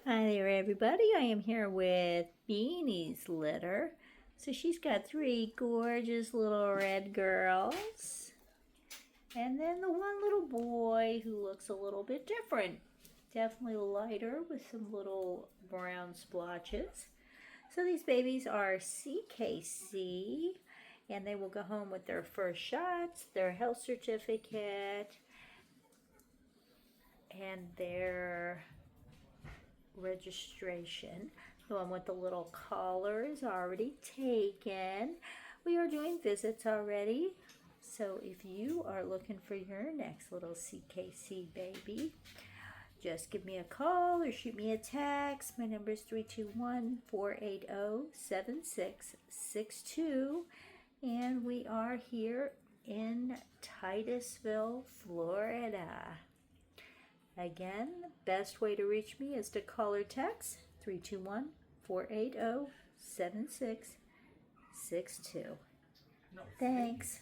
Hi there, everybody. I am here with Beanie's litter. So she's got three gorgeous little red girls. And then the one little boy who looks a little bit different. Definitely lighter with some little brown splotches. So these babies are CKC, and they will go home with their first shots, their health certificate, and their registration. The one with the little collar is already taken. We are doing visits already. So if you are looking for your next little CKC baby, just give me a call or shoot me a text. My number is 321-480-7662. And we are here in Titusville, Florida. Again, best way to reach me is to call or text 321-480-7662. Thanks.